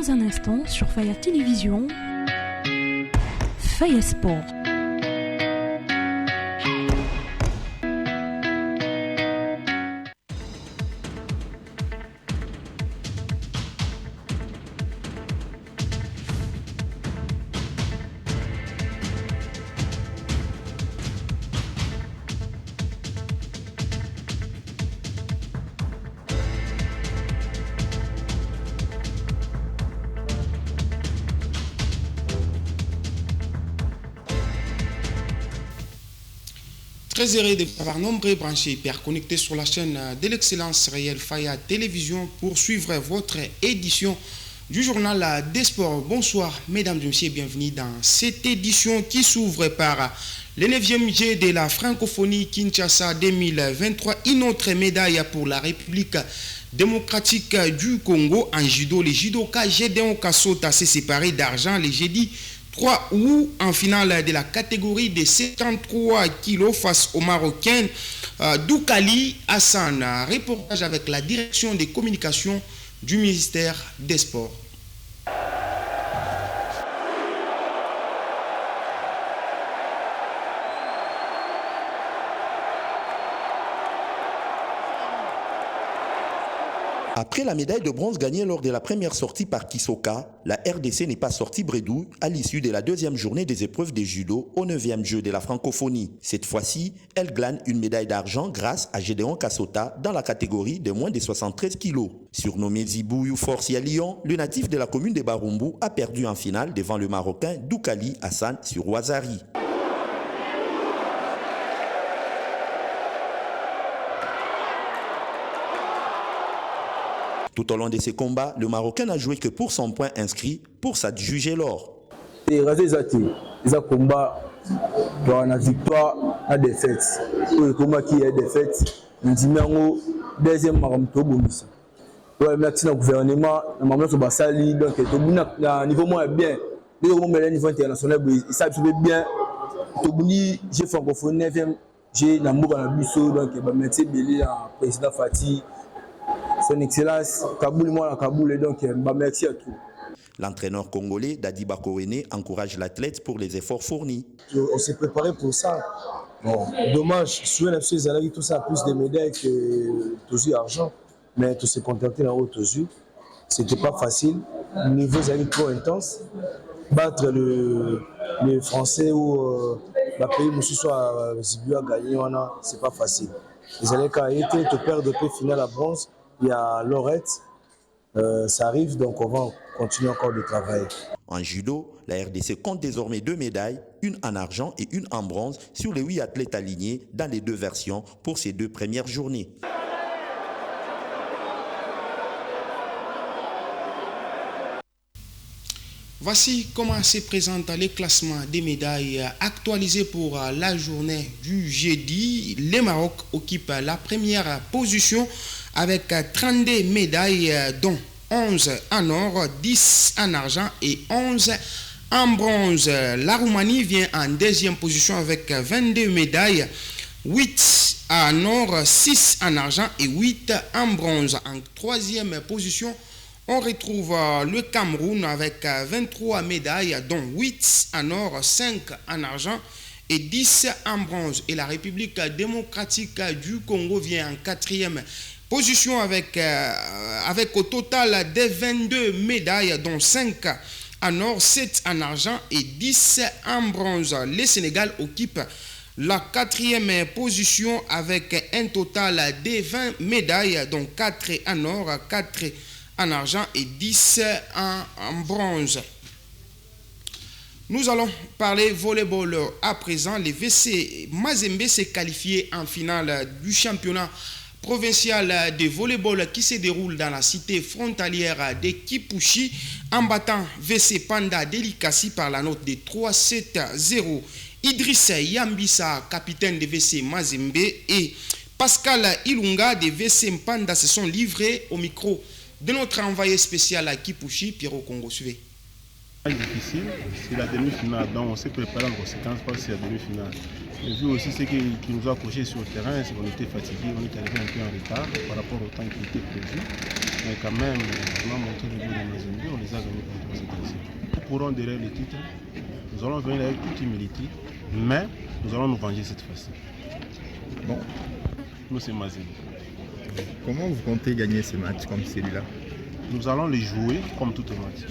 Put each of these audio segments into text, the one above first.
Dans un instant, sur Faya Télévision, Faya Sport. Très heureux d'avoir nombreux branchés hyper connectés sur la chaîne de l'excellence réelle Faya Télévision pour suivre votre édition du journal des sports. Bonsoir mesdames et messieurs, bienvenue dans cette édition qui s'ouvre par le 9e Jeu de la francophonie Kinshasa 2023. Une autre médaille pour la République démocratique du Congo en judo. Les judokas Gédéon Kassota s'est séparé d'argent les jeudis 3 août en finale de la catégorie des 73 kilos face au Marocain Doukali Hassan. Reportage avec la direction des communications du ministère des Sports. Après la médaille de bronze gagnée lors de la première sortie par Kisoka, la RDC n'est pas sortie bredouille à l'issue de la deuxième journée des épreuves de judo au 9e jeu de la francophonie. Cette fois-ci, elle glane une médaille d'argent grâce à Gédéon Kassota dans la catégorie de moins de 73 kilos. Surnommé Zibouyou Force à Lyon, le natif de la commune de Barumbu a perdu en finale devant le Marocain Doukali Hassan sur Ouazari. Tout au long de ces combats, le Marocain n'a joué que pour son point inscrit pour s'adjuger l'or. Les combats dans la victoire à défaite. Le combat qui est défaite, le deuxième maramto bonus. Merci au gouvernement, le Bassali, donc le niveau moins bien. Le niveau international, il s'habille bien. J'ai francophone 9e, j'ai Namour à la Busso, donc merci Béli, président Fatih. Son Excellence, Kaboul, moi, Kaboul, et donc, merci à tous. L'entraîneur congolais Dadi Bakowene encourage l'athlète pour les efforts fournis. On s'est préparé pour ça. Bon, dommage, sur la FC, tout ça, plus de médailles que toujours argent, mais tout s'est contenté dans haute toujours. C'était pas facile. Le niveau est trop intense. Battre le Français ou le pays, où ce soit Zibu à gagner, c'est pas facile. Les années qui ont été, te perdre depuis finale à bronze. Il y a Lorette, ça arrive, donc on va continuer encore de travailler. En judo, la RDC compte désormais 2 médailles, une en argent et une en bronze, sur les 8 athlètes alignés dans les 2 versions pour ces 2 premières journées. Voici comment se présente les classements des médailles actualisés pour la journée du jeudi. Le Maroc occupe la première position avec 32 médailles, dont 11 en or, 10 en argent et 11 en bronze. La Roumanie vient en deuxième position avec 22 médailles, 8 en or, 6 en argent et 8 en bronze. En troisième position, on retrouve le Cameroun avec 23 médailles, dont 8 en or, 5 en argent et 10 en bronze. Et la République démocratique du Congo vient en quatrième position avec au total de 22 médailles, dont 5 en or, 7 en argent et 10 en bronze. Le Sénégal occupe la quatrième position avec un total de 20 médailles, dont 4 en or, 4 en argent et 10 en bronze. Nous allons parler volleyball à présent. Les VC Mazembe s'est qualifié en finale du championnat provincial de volleyball qui se déroule dans la cité frontalière de Kipushi en battant VC Panda Delikasi par la note de 3-7-0. Idriss Yambissa, capitaine de VC Mazembe, et Pascal Ilunga de VC Mpanda se sont livrés au micro de notre envoyé spécial à Kipushi, Pierrot Congo. Suivez. Difficile, c'est la demi-finale, donc on s'est préparé en conséquence pour la demi-finale. Et vu aussi ce qui nous a accroché sur le terrain, c'est qu'on était fatigué, on est arrivé un peu en retard par rapport au temps qui était prévu. Mais quand même, on a montré le niveau de Mazembe, on les a gagnés contre cette édition. Nous courons derrière les titres, nous allons venir avec toute humilité, mais nous allons nous venger cette fois-ci. Bon. Nous, c'est Mazembe. Comment vous comptez gagner ce match comme celui-là? Nous allons les jouer comme tout match,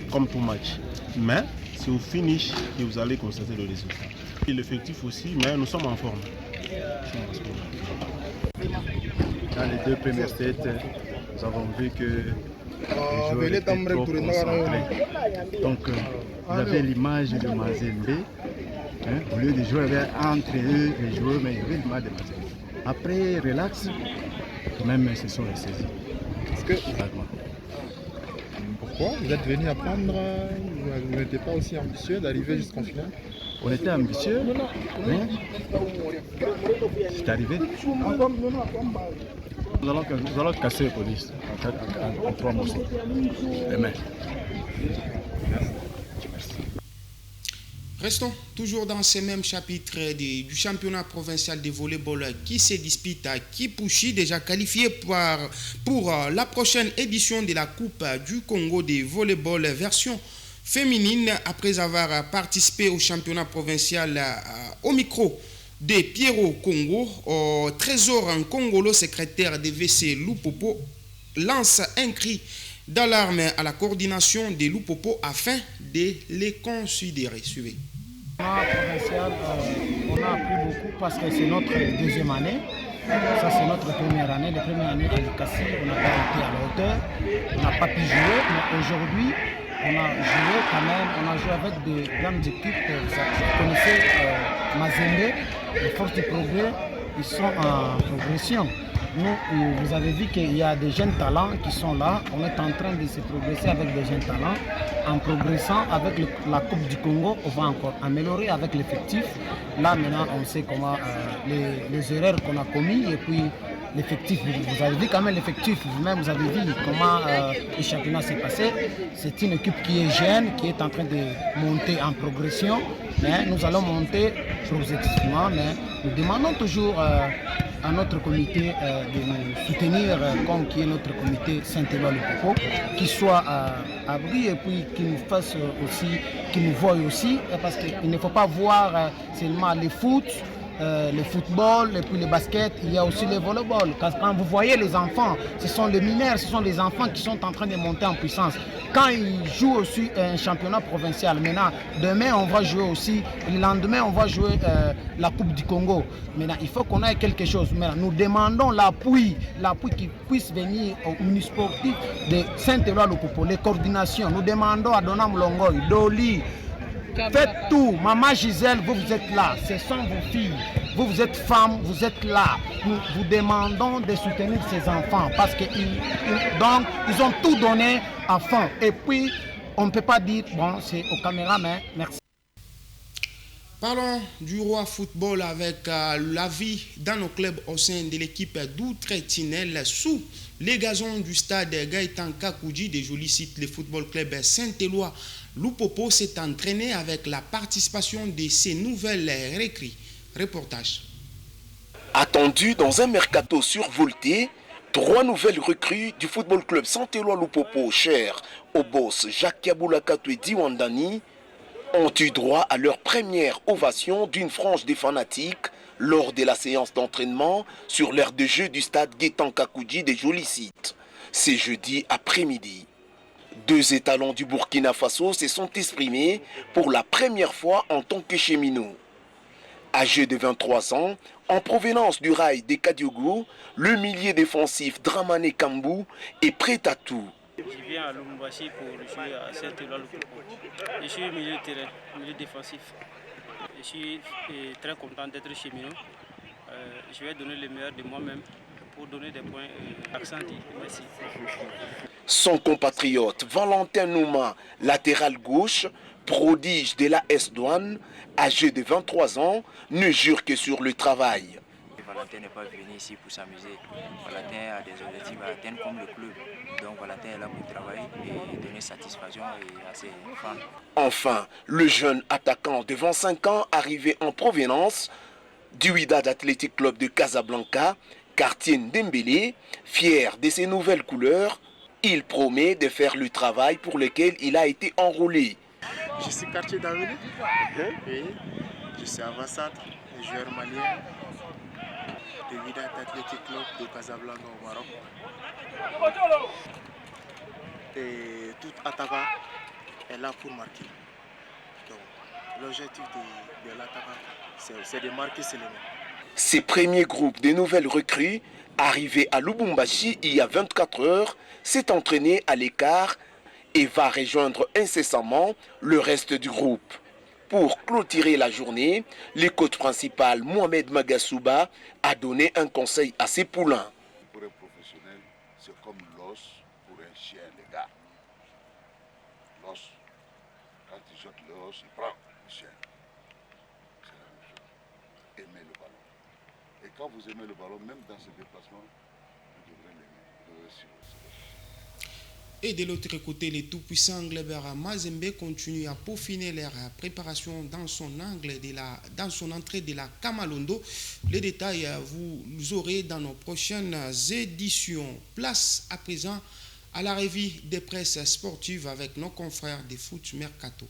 comme tout match. Mais c'est au finish que vous allez constater le résultat. Et l'effectif aussi, mais nous sommes en forme. Dans les deux premières sets, nous avons vu que les joueurs étaient trop concentrés. Donc, vous avez l'image de Mazembe. Au lieu de jouer entre eux, les joueurs, mais il y avait l'image de Mazembe. Après, relax, même ils se sont ressaisis. Pourquoi vous êtes venu apprendre? Vous n'étiez pas aussi ambitieux d'arriver jusqu'en finale? On était ambitieux, mais c'est arrivé. Nous allons casser les polices en 3 morceaux. Demain. Restons toujours dans ce même chapitre du championnat provincial de volleyball qui se dispute à Kipushi, déjà qualifié pour la prochaine édition de la Coupe du Congo de volleyball version féminine après avoir participé au championnat provincial au micro de Pierrot Congo. Trésor en Congolo, secrétaire de VC Lupopo, lance un cri d'alarme à la coordination de Lupopo afin de les considérer. Suivez. Provincial, on a appris beaucoup parce que c'est notre deuxième année. Ça, c'est notre première année. La première année à l'Ikassi, on n'a pas été à la hauteur, on n'a pas pu jouer, mais aujourd'hui, on a joué quand même. On a joué avec de grandes équipes. Vous connaissez Mazembe, les forces du progrès, ils sont en progression. Nous, vous avez vu qu'il y a des jeunes talents qui sont là. On est en train de se progresser avec des jeunes talents. En progressant avec la Coupe du Congo, on va encore améliorer avec l'effectif. Là, maintenant, on sait comment les erreurs qu'on a commises et puis l'effectif. Vous avez vu quand même l'effectif, vous-même, vous avez vu comment le championnat s'est passé. C'est une équipe qui est jeune, qui est en train de monter en progression. Mais nous allons monter progressivement, mais nous demandons toujours à notre comité de nous soutenir, comme qui est notre comité Saint-Éloi-le-Popo, qui soit à Brie et puis qui nous fasse aussi, qui nous voie aussi, parce qu'il ne faut pas voir seulement les foot, le football et puis le basket, il y a aussi le volleyball. Quand vous voyez les enfants, ce sont les mineurs, ce sont les enfants qui sont en train de monter en puissance. Quand ils jouent aussi un championnat provincial, maintenant, demain on va jouer aussi, le lendemain on va jouer la Coupe du Congo. Maintenant, il faut qu'on ait quelque chose. Maintenant, nous demandons l'appui qui puisse venir au mini-sportif de Saint-Éloi-le-Popo, les coordinations. Nous demandons à Donam Longoy, Doli, faites tout. Maman Gisèle, vous êtes là. Ce sont vos filles. Vous êtes femmes, vous êtes là. Nous vous demandons de soutenir ces enfants parce qu'ils ont tout donné à fond. Et puis, on ne peut pas dire, bon, c'est aux caméramans, merci. Parlons du roi football avec la vie dans nos clubs au sein de l'équipe d'Outre-Tinel sous les gazons du stade Gaëtan Kakoudji des jolis sites. Le football club Saint-Éloi Lupopo s'est entraîné avec la participation de ces nouvelles recrues. Reportage. Attendu dans un mercato survolté, 3 nouvelles recrues du football club Saint-Éloi Lupopo, cher au boss Jacques Kaboulakatou et Diwandani, ont eu droit à leur première ovation d'une frange des fanatiques lors de la séance d'entraînement sur l'aire de jeu du stade Gaëtan Kakoudji des jolis sites. C'est jeudi après-midi. 2 étalons du Burkina Faso se sont exprimés pour la première fois en tant que cheminots. Âgé de 23 ans, en provenance du rail de Kadiogo, le milieu défensif Dramane Kambou est prêt à tout. Je viens à Lumumbashi pour jouer à Saint-Éloi-le-Popo. Je suis milieu de terrain, milieu défensif. Je suis très content d'être cheminot. Je vais donner le meilleur de moi-même pour donner des points accentués. Merci. Son compatriote Valentin Nouma, latéral gauche, prodige de la S-Douane, âgé de 23 ans, ne jure que sur le travail. Valentin n'est pas venu ici pour s'amuser. Valentin a des objectifs à atteindre comme le club. Donc Valentin est là pour travailler et donner satisfaction à ses fans. Enfin, le jeune attaquant de 25 ans arrivé en provenance du Wydad Athletic Club de Casablanca, Quartier Ndembélé, fier de ses nouvelles couleurs, il promet de faire le travail pour lequel il a été enrôlé. Je suis quartier d'Avenue, oui. Je suis avant-centre, joueur malien de Wydad Athletic Club de Casablanca au Maroc. Et tout attaquant est là pour marquer. Donc l'objectif de l'attaquant, c'est de marquer seulement. Ces premiers groupes de nouvelles recrues, arrivés à Lubumbashi il y a 24 heures, s'est entraîné à l'écart et va rejoindre incessamment le reste du groupe. Pour clôturer la journée, le coach principal Mohamed Magasouba a donné un conseil à ses poulains. Pour un professionnel, c'est comme l'os pour un chien, les gars. L'os, quand il jette l'os, il prend le chien. C'est la même chose. Aimez le ballon. Et quand vous aimez le ballon, même dans ce déplacement, vous devrez l'aimer. Vous devrez suivre. Et de l'autre côté, les tout-puissants Glebert Mazembe continuent à peaufiner leur préparation dans son entrée de la Kamalondo. Les détails, vous aurez dans nos prochaines éditions. Place à présent à la revue des presses sportives avec nos confrères des Foot Mercato.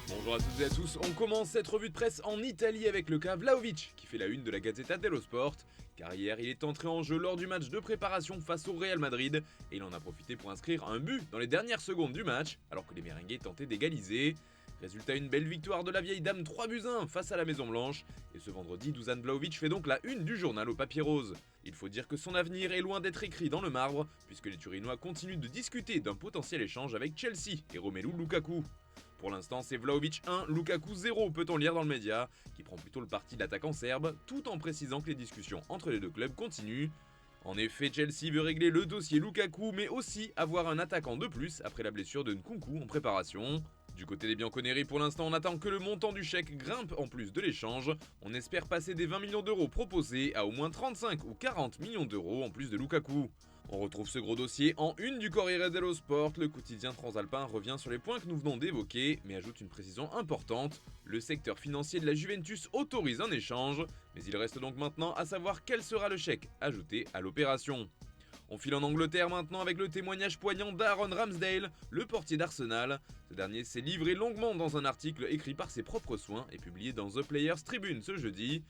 Bonjour à toutes et à tous, on commence cette revue de presse en Italie avec le cas Vlahovic qui fait la une de la Gazzetta dello Sport. Car hier, il est entré en jeu lors du match de préparation face au Real Madrid et il en a profité pour inscrire un but dans les dernières secondes du match alors que les Merengues tentaient d'égaliser. Résultat, une belle victoire de la vieille dame 3-1 face à la Maison Blanche et ce vendredi, Dusan Vlahovic fait donc la une du journal au papier rose. Il faut dire que son avenir est loin d'être écrit dans le marbre puisque les Turinois continuent de discuter d'un potentiel échange avec Chelsea et Romelu Lukaku. Pour l'instant, c'est Vlahovic 1, Lukaku 0, peut-on lire dans le média, qui prend plutôt le parti de l'attaquant serbe, tout en précisant que les discussions entre les deux clubs continuent. En effet, Chelsea veut régler le dossier Lukaku, mais aussi avoir un attaquant de plus après la blessure de Nkunku en préparation. Du côté des Bianconeri, pour l'instant, on attend que le montant du chèque grimpe en plus de l'échange. On espère passer des 20 millions d'euros proposés à au moins 35 ou 40 millions d'euros en plus de Lukaku. On retrouve ce gros dossier en une du Corriere dello Sport. Le quotidien transalpin revient sur les points que nous venons d'évoquer, mais ajoute une précision importante. Le secteur financier de la Juventus autorise un échange, mais il reste donc maintenant à savoir quel sera le chèque ajouté à l'opération. On file en Angleterre maintenant avec le témoignage poignant d'Aaron Ramsdale, le portier d'Arsenal. Ce dernier s'est livré longuement dans un article écrit par ses propres soins et publié dans The Players Tribune ce jeudi.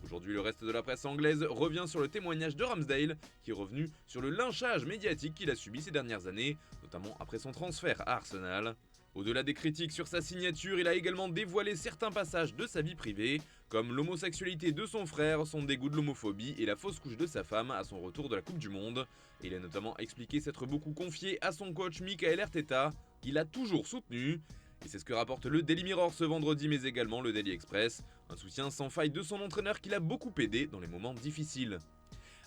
Aujourd'hui, le reste de la presse anglaise revient sur le témoignage de Ramsdale, qui est revenu sur le lynchage médiatique qu'il a subi ces dernières années, notamment après son transfert à Arsenal. Au-delà des critiques sur sa signature, il a également dévoilé certains passages de sa vie privée, comme l'homosexualité de son frère, son dégoût de l'homophobie et la fausse couche de sa femme à son retour de la Coupe du Monde. Et il a notamment expliqué s'être beaucoup confié à son coach Michael Arteta, qu'il a toujours soutenu. Et c'est ce que rapporte le Daily Mirror ce vendredi, mais également le Daily Express. Un soutien sans faille de son entraîneur qui l'a beaucoup aidé dans les moments difficiles.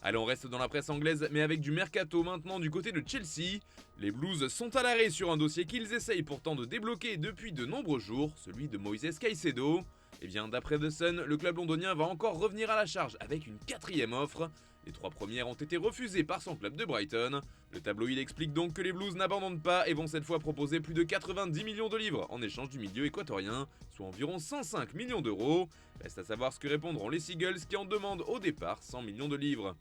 Allez, on reste dans la presse anglaise, mais avec du mercato maintenant du côté de Chelsea. Les Blues sont à l'arrêt sur un dossier qu'ils essayent pourtant de débloquer depuis de nombreux jours, celui de Moises Caicedo. Et bien, d'après The Sun, le club londonien va encore revenir à la charge avec une 4e offre. Les 3 premières ont été refusées par son club de Brighton. Le tabloïd explique donc que les Blues n'abandonnent pas et vont cette fois proposer plus de 90 millions de livres en échange du milieu équatorien, soit environ 105 millions d'euros. Reste à savoir ce que répondront les Seagulls qui en demandent au départ 100 millions de livres.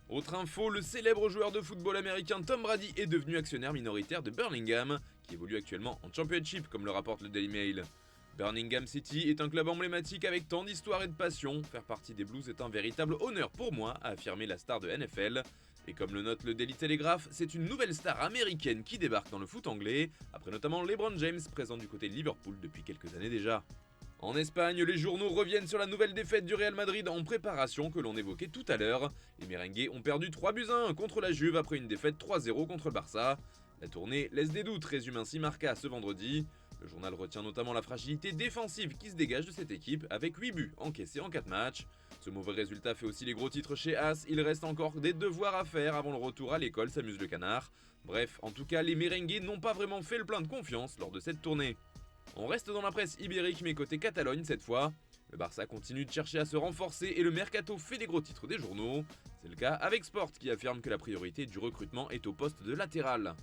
Autre info, le célèbre joueur de football américain Tom Brady est devenu actionnaire minoritaire de Birmingham, qui évolue actuellement en Championship comme le rapporte le Daily Mail. Birmingham City est un club emblématique avec tant d'histoire et de passion. Faire partie des Blues est un véritable honneur pour moi, a affirmé la star de NFL. Et comme le note le Daily Telegraph, c'est une nouvelle star américaine qui débarque dans le foot anglais, après notamment LeBron James, présent du côté de Liverpool depuis quelques années déjà. En Espagne, les journaux reviennent sur la nouvelle défaite du Real Madrid en préparation que l'on évoquait tout à l'heure. Les Merengues ont perdu 3-1 contre la Juve après une défaite 3-0 contre le Barça. La tournée laisse des doutes, résume ainsi Marca ce vendredi. Le journal retient notamment la fragilité défensive qui se dégage de cette équipe avec 8 buts encaissés en 4 matchs. Ce mauvais résultat fait aussi les gros titres chez As, il reste encore des devoirs à faire avant le retour à l'école, s'amuse le canard. Bref, en tout cas, les Merengues n'ont pas vraiment fait le plein de confiance lors de cette tournée. On reste dans la presse ibérique mais côté Catalogne cette fois. Le Barça continue de chercher à se renforcer et le mercato fait des gros titres des journaux. C'est le cas avec Sport qui affirme que la priorité du recrutement est au poste de latéral.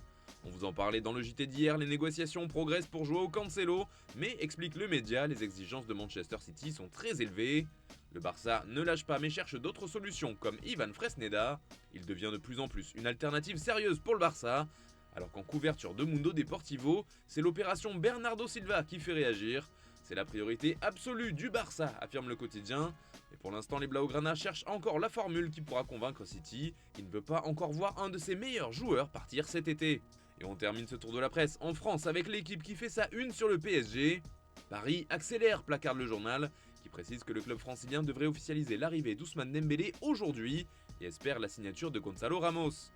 On vous en parlait dans le JT d'hier, les négociations progressent pour Joao Cancelo, mais explique le média, les exigences de Manchester City sont très élevées. Le Barça ne lâche pas mais cherche d'autres solutions comme Ivan Fresneda. Il devient de plus en plus une alternative sérieuse pour le Barça, alors qu'en couverture de Mundo Deportivo, c'est l'opération Bernardo Silva qui fait réagir. C'est la priorité absolue du Barça, affirme le quotidien. Et pour l'instant, les Blaugrana cherchent encore la formule qui pourra convaincre City, qui ne veut pas encore voir un de ses meilleurs joueurs partir cet été. Et on termine ce tour de la presse en France avec l'équipe qui fait sa une sur le PSG. Paris accélère, placarde le journal, qui précise que le club francilien devrait officialiser l'arrivée d'Ousmane Dembélé aujourd'hui et espère la signature de Gonzalo Ramos.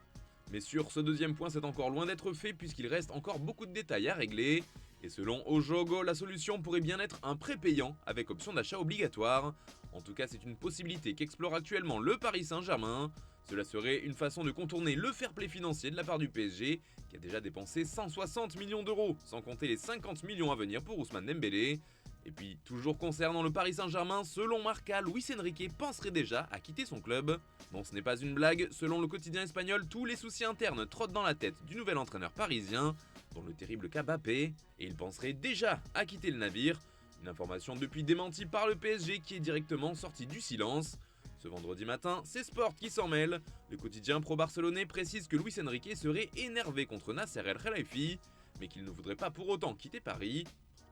Mais sur ce deuxième point, c'est encore loin d'être fait puisqu'il reste encore beaucoup de détails à régler. Et selon Ojogo, la solution pourrait bien être un prêt payant avec option d'achat obligatoire. En tout cas, c'est une possibilité qu'explore actuellement le Paris Saint-Germain. Cela serait une façon de contourner le fair play financier de la part du PSG, qui a déjà dépensé 160 millions d'euros, sans compter les 50 millions à venir pour Ousmane Dembélé. Et puis, toujours concernant le Paris Saint-Germain, selon Marca, Luis Enrique penserait déjà à quitter son club. Bon, ce n'est pas une blague, selon le quotidien espagnol, tous les soucis internes trottent dans la tête du nouvel entraîneur parisien, dont le terrible cas Mbappé, et il penserait déjà à quitter le navire. Une information depuis démentie par le PSG qui est directement sorti du silence. Ce vendredi matin, c'est Sport qui s'en mêle. Le quotidien pro-barcelonais précise que Luis Enrique serait énervé contre Nasser El Khelaifi, mais qu'il ne voudrait pas pour autant quitter Paris.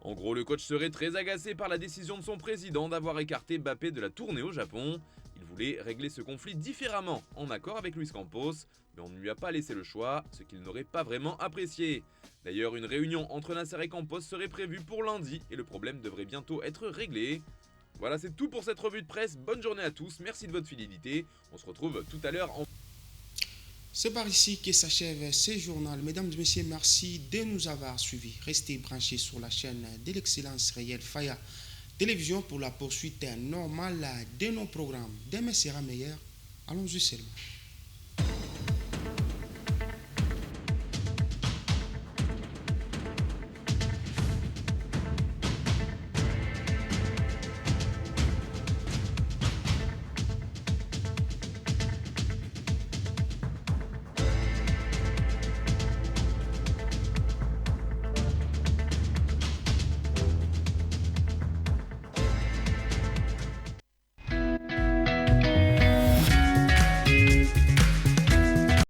En gros, le coach serait très agacé par la décision de son président d'avoir écarté Mbappé de la tournée au Japon. Il voulait régler ce conflit différemment, en accord avec Luis Campos, mais on ne lui a pas laissé le choix, ce qu'il n'aurait pas vraiment apprécié. D'ailleurs, une réunion entre Nasser et Campos serait prévue pour lundi, et le problème devrait bientôt être réglé. Voilà, c'est tout pour cette revue de presse. Bonne journée à tous, merci de votre fidélité. On se retrouve tout à l'heure en... C'est par ici que s'achève ce journal. Mesdames et messieurs, merci de nous avoir suivis. Restez branchés sur la chaîne de l'excellence réelle Faya Télévision pour la poursuite normale de nos programmes. Demain sera meilleur. Allons-y seulement.